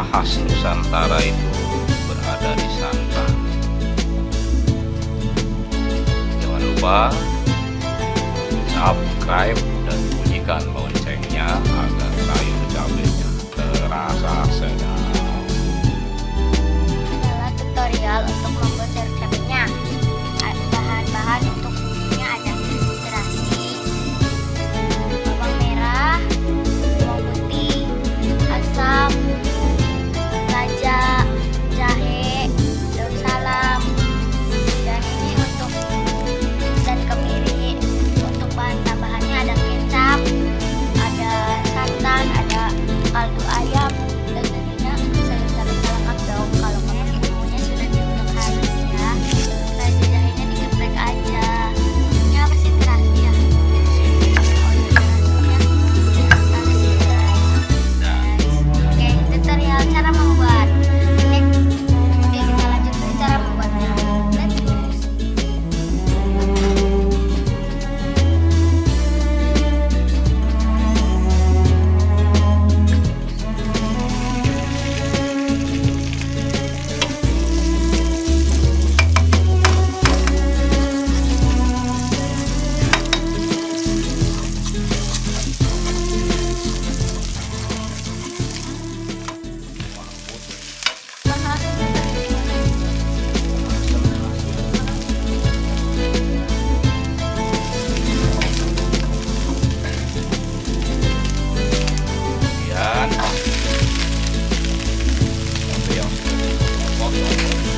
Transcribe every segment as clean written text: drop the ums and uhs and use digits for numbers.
khas Nusantara itu berada di santan. Jangan lupa subscribe dan bunyikan loncengnya agar sayur cabenya terasa sedap. Adalah tutorial untuk membuat sayur cabenya. Bahan-bahan untuk bumbunya ada terasi, bawang merah, bawang putih, asam, lada, jahe, daun salam, dan ini untuk dan kemiri. Untuk bahan tambahannya ada kecap, ada santan, ada kaldu ayam, dan tentunya sayur cabenya lengkap dong. Kalau bumbunya sudah diulek halus ya. Terasi jahenya digeprek aja. Ini apa sih terasi ya? Oh iya, terasinya terasi jahe. Oke, tutorial cara membuat. Oke, kita lanjut ke cara membuatnya. Let's go. Kemudian cabai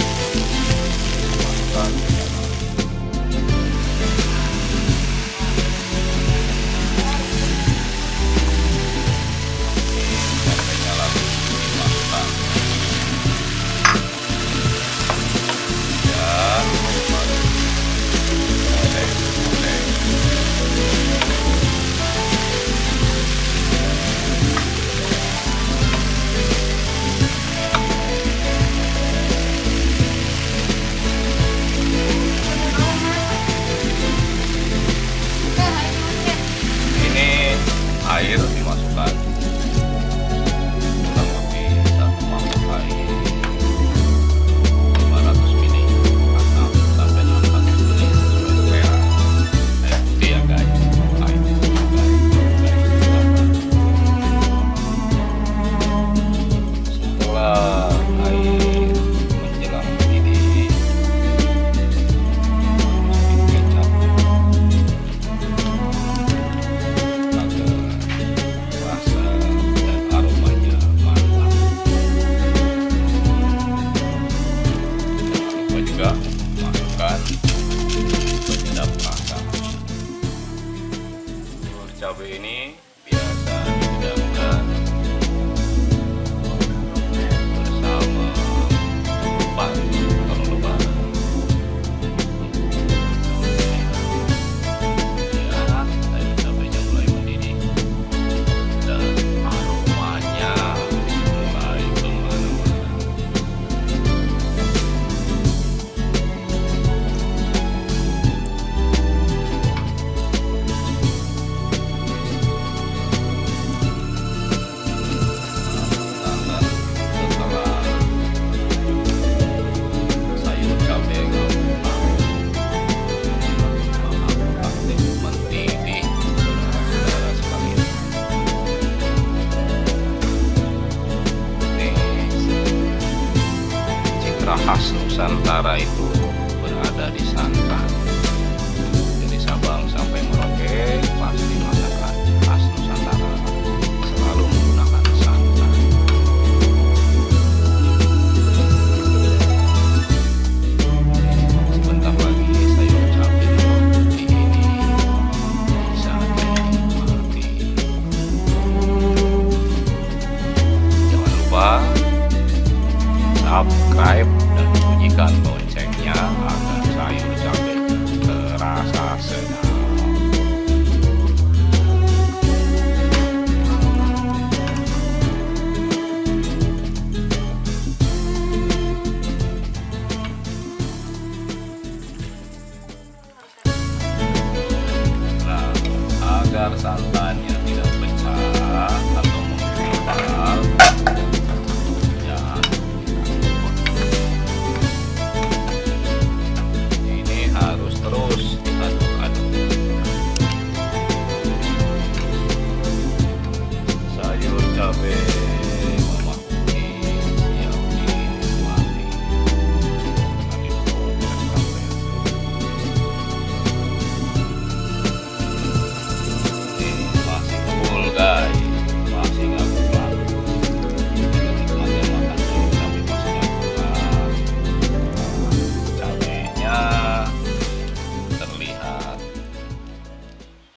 yang sudah dipotong masukkan ke dalam. Cabainya lalu dimasukkan dan baru goreng. Ini air dimasukkan kurang lebih 1 mangkok air 500 ml 6 sampai 600 ml sesuai selera. Air putih ya guys. Setelah air menjelang mendidih, masukin kecap agar rasa dan aromanya mantap. Jangan lupa juga masukkan penyedap rasa. Telur cabai ini biasa dihidangkan bersama ketupat kalau lebaran. Ya, sayur cabainya mulai mendidih dan aromanya mulai kemana-mana. Nah, setelah sayur cabai aktif mendidih, saudara-saudara sekalian, nih citra khas Nusantara itu berada di santan. Dari Sabang sampai Merauke pasti masakan khas Nusantara selalu menggunakan santan. Sebentar lagi sayur cabai putih ini bisa dinikmati. Jangan lupa subscribe dan bunyikan loncengnya agar sayur cabenya terasa sedap. Nah, agar santannya